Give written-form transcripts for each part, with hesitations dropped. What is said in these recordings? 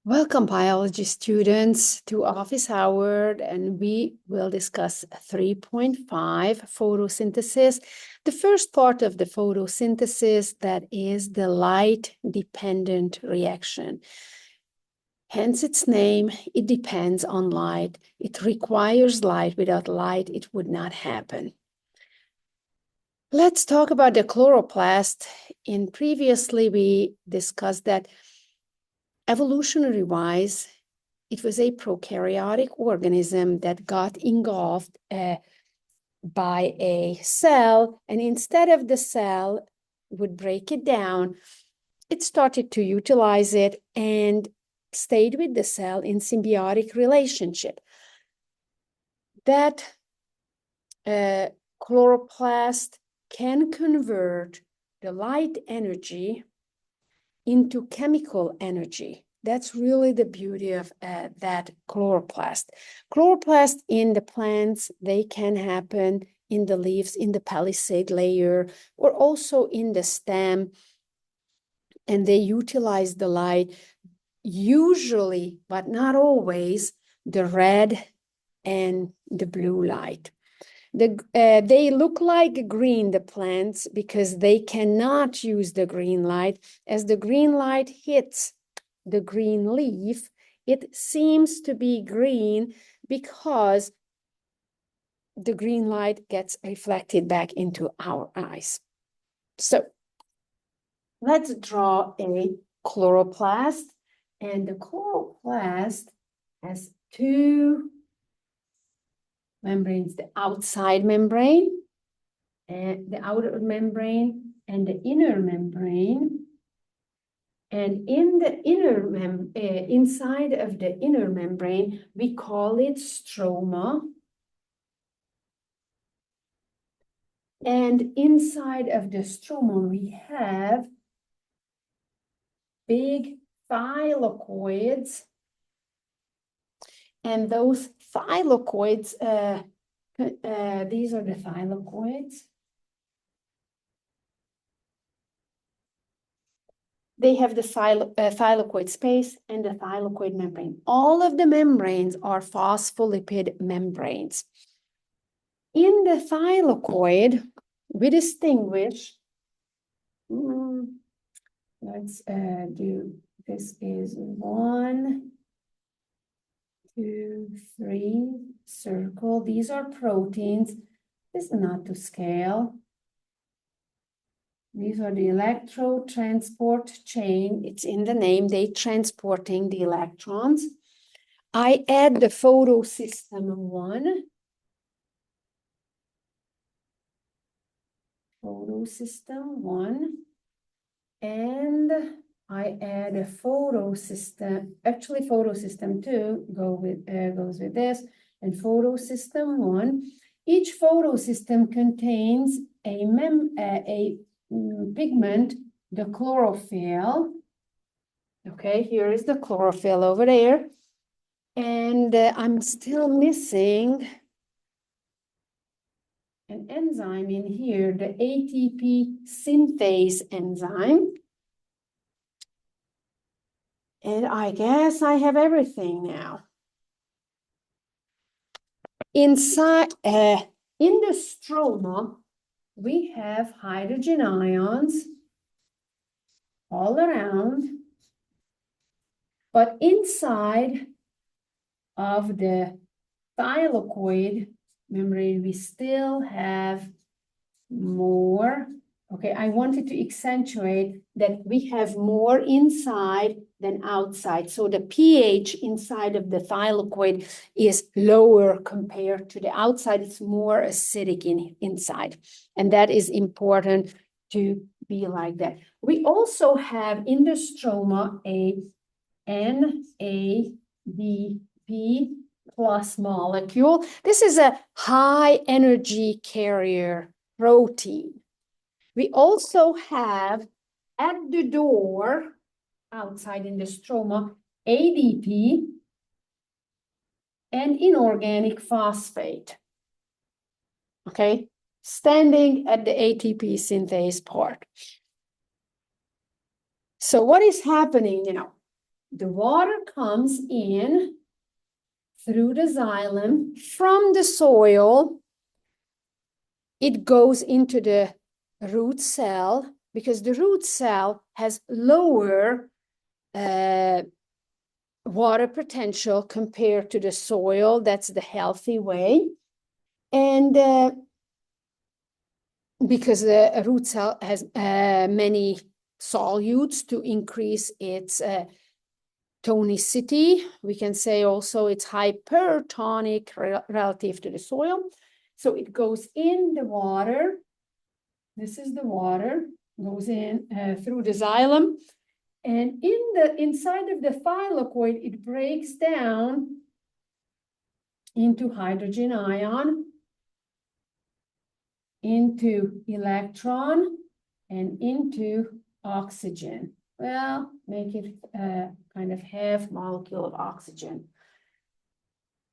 Welcome, biology students, to Office Hour, and we will discuss 3.5 photosynthesis. The first part of the photosynthesis, that is the light-dependent reaction. Hence its name, it depends on light. It requires light. Without light, it would not happen. Let's talk about the chloroplast. Previously, we discussed that evolutionary-wise, it was a prokaryotic organism that got engulfed by a cell, and instead of the cell would break it down, it started to utilize it and stayed with the cell in symbiotic relationship. That chloroplast can convert the light energy into chemical energy. That's really the beauty of that chloroplast. Chloroplast in the plants, they can happen in the leaves, in the palisade layer, or also in the stem. And they utilize the light, usually, but not always, the red and the blue light. They look like green, the plants, because they cannot use the green light. As the green light hits the green leaf, it seems to be green because the green light gets reflected back into our eyes. So let's draw a chloroplast, and the chloroplast has two membranes, the outside membrane, and the outer membrane, and the inner membrane. And in the inside of the inner membrane, we call it stroma. And inside of the stroma, we have big thylakoids. And those thylakoids, these are the thylakoids. They have the thylakoid space and the thylakoid membrane. All of the membranes are phospholipid membranes. In the thylakoid, we distinguish, let's do, this is 1, 2, 3, circle. These are proteins. This is not to scale. These are the electron transport chain. It's in the name. They transporting the electrons. I add the photosystem 1. Photosystem 1. And I add a photosystem, actually photosystem 2 goes with this, and photosystem 1. Each photosystem contains a pigment, the chlorophyll. Okay, here is the chlorophyll over there. And I'm still missing an enzyme in here, the ATP synthase enzyme. And I guess I have everything now. Inside, in the stroma, we have hydrogen ions all around, but inside of the thylakoid membrane, we still have more. Okay, I wanted to accentuate that we have more inside than outside. So the pH inside of the thylakoid is lower compared to the outside. It's more acidic inside. And that is important to be like that. We also have in the stroma a NADP plus molecule. This is a high energy carrier protein. We also have at the door, outside in the stroma, ADP and inorganic phosphate. Okay, standing at the ATP synthase part. So what is happening now? the water comes in through the xylem from the soil. It goes into the root cell because the root cell has lower water potential compared to the soil. That's the healthy way. And because the root cell has many solutes to increase its tonicity. We can say also it's hypertonic relative to the soil. So it goes in the water. This is the water, goes in through the xylem. And inside of the thylakoid, it breaks down into hydrogen ion, into electron, and into oxygen. Well, make it kind of half molecule of oxygen.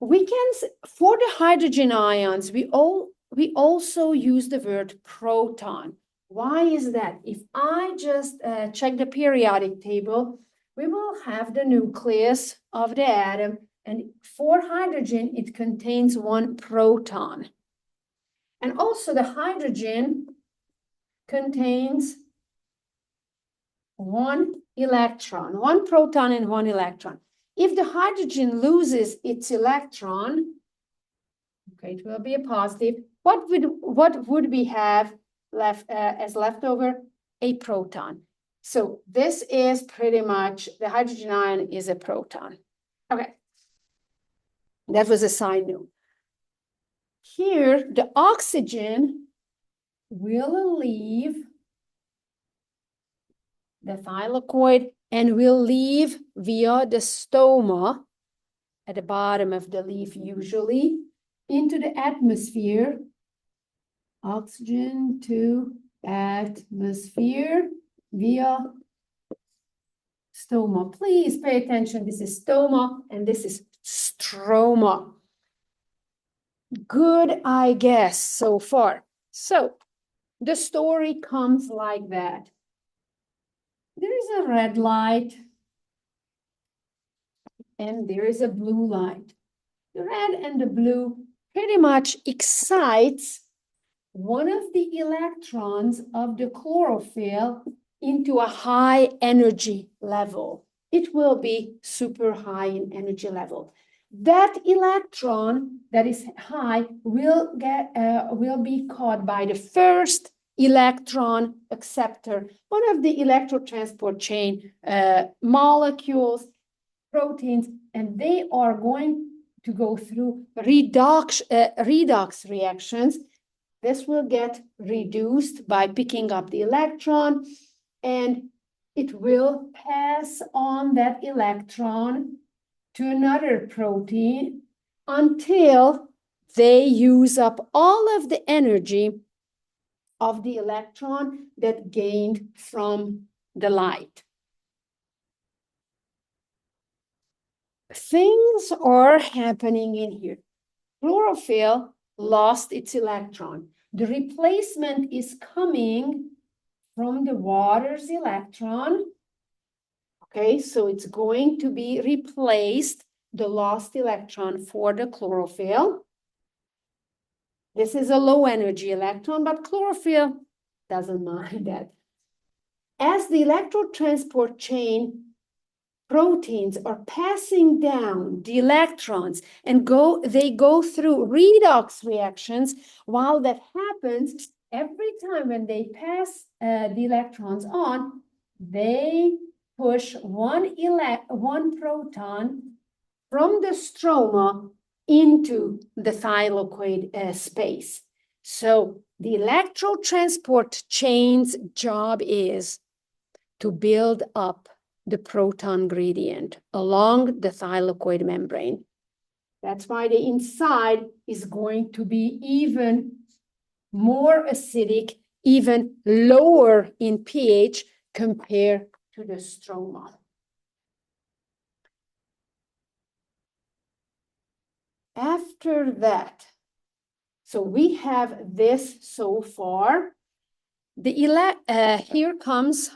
We can, for the hydrogen ions, we also use the word proton. Why is that? If I just check the periodic table, we will have the nucleus of the atom, and for hydrogen, it contains one proton. And also the hydrogen contains one electron, one proton and one electron. If the hydrogen loses its electron, okay, it will be a positive. What would we have left as leftover? A proton. So this is pretty much, the hydrogen ion is a proton. Okay, that was a side note. Here, the oxygen will leave the thylakoid and will leave via the stoma at the bottom of the leaf usually into the atmosphere. Oxygen to atmosphere via stoma. Please pay attention. This is stoma and this is stroma. Good, I guess, so far. So the story comes like that. There is a red light and there is a blue light. The red and the blue pretty much excites one of the electrons of the chlorophyll into a high energy level. It will be super high in energy level. That electron that is high will be caught by the first electron acceptor, one of the electrotransport chain molecules, proteins, and they are going to go through redox reactions. This will get reduced by picking up the electron, and it will pass on that electron to another protein until they use up all of the energy of the electron that gained from the light. Things are happening in here. Chlorophyll lost its electron. The replacement is coming from the water's electron. Okay, so it's going to be replaced, the lost electron for the chlorophyll. This is a low energy electron, but chlorophyll doesn't mind that. As the electrotransport chain proteins are passing down the electrons and they go through redox reactions, while that happens, every time when they pass the electrons on, they push one proton from the stroma into the thylakoid space. So the electrotransport chain's job is to build up the proton gradient along the thylakoid membrane. That's why the inside is going to be even more acidic, even lower in pH compared to the stroma. After that, so we have this so far. Here comes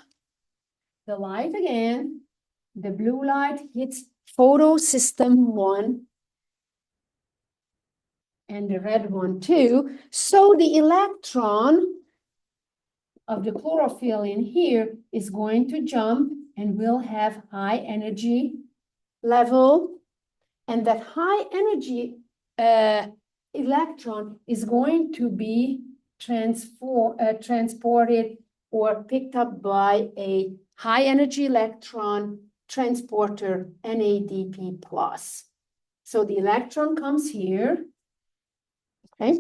the light again. the blue light hits photosystem 1 and the red one too. So the electron of the chlorophyll in here is going to jump and will have high energy level. And that high energy electron is going to be transported or picked up by a high energy electron transporter, NADP+. So the electron comes here, okay?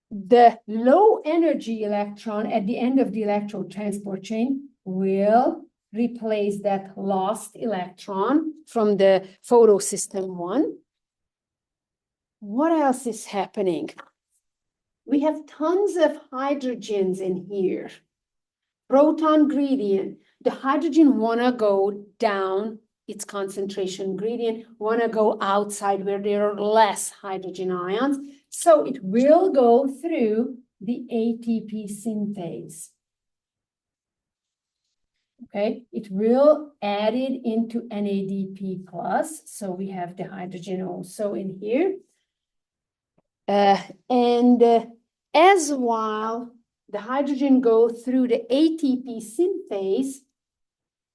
The low energy electron at the end of the electron transport chain will replace that lost electron from the photosystem 1. What else is happening? We have tons of hydrogens in here. Proton gradient. The hydrogen wanna go down its concentration gradient, wanna go outside where there are less hydrogen ions. So it will go through the ATP synthase. Okay, it will add it into NADP+. So we have the hydrogen also in here. As while the hydrogen go through the ATP synthase,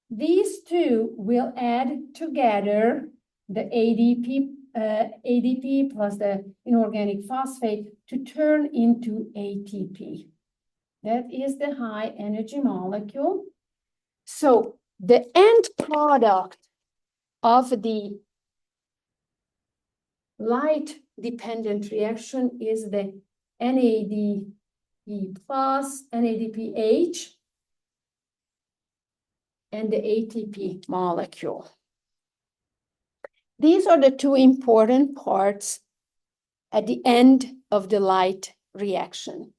these two will add together the ADP plus the inorganic phosphate to turn into ATP. That is the high energy molecule. So the end product of the light-dependent reaction is the NADP plus, NADPH, and the ATP molecule. These are the two important parts at the end of the light reaction.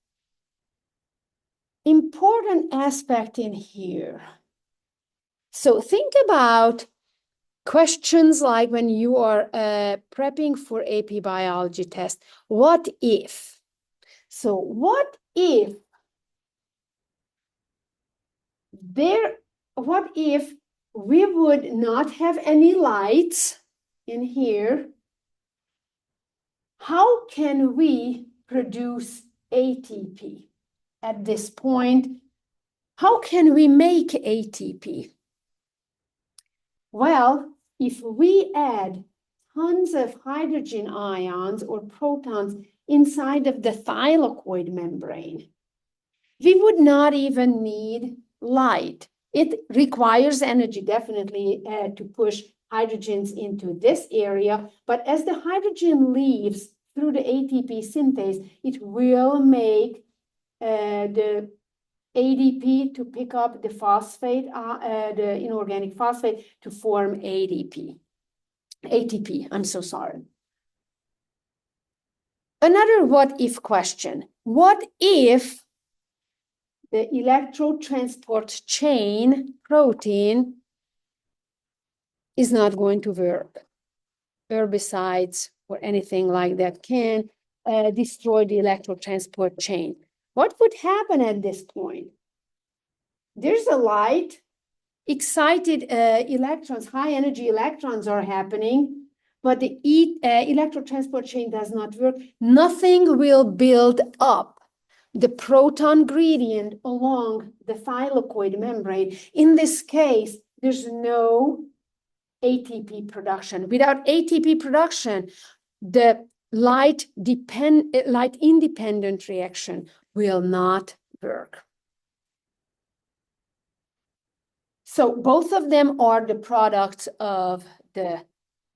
Important aspect in here. So think about questions like when you are prepping for AP biology test. What if? So what if we would not have any lights in here? How can we produce ATP at this point? How can we make ATP? Well, if we add tons of hydrogen ions or protons inside of the thylakoid membrane, we would not even need light. It requires energy, definitely, to push hydrogens into this area. But as the hydrogen leaves through the ATP synthase, it will make the ADP to pick up the phosphate, the inorganic phosphate to form ATP, I'm so sorry. Another what if question. What if the electron transport chain protein is not going to work? Herbicides or anything like that can destroy the electron transport chain. What would happen at this point? There's a light, excited electrons, high energy electrons are happening, but the electron transport chain does not work. Nothing will build up the proton gradient along the thylakoid membrane. In this case, there's no ATP production. Without ATP production, the light-independent reaction will not work. So both of them are the products of the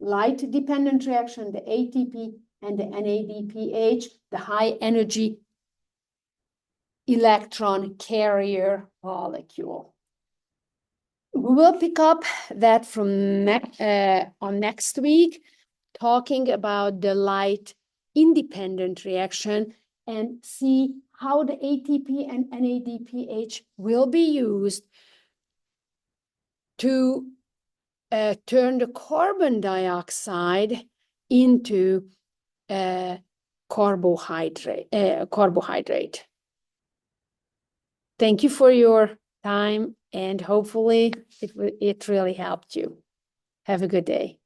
light-dependent reaction, the ATP and the NADPH, the high-energy electron carrier molecule. We will pick up that from on next week, talking about the light-independent reaction and see how the ATP and NADPH will be used to turn the carbon dioxide into carbohydrate. Thank you for your time, and hopefully it really helped you. Have a good day.